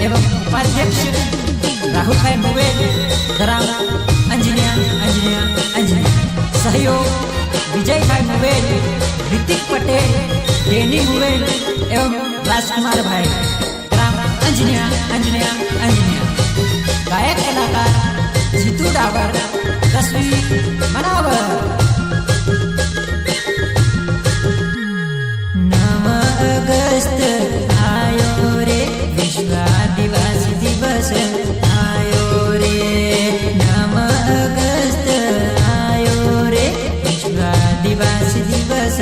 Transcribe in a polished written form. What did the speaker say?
एवं उपाध्यक्ष राहुल भाई मुवेल धराम अंजनिया सहयोग विजय भाई मुवेल ऋतिक पटेल डेनी मुवेल एवं राजकुमार भाई धराम अंजनिया गायक कलाकार जीतू डावर तस्वीर मनावर अगस्त आयो रे विश्व आदिवासी दिवस आयो रे 9 अगस्त आयो रे विश्व आदिवासी दिवस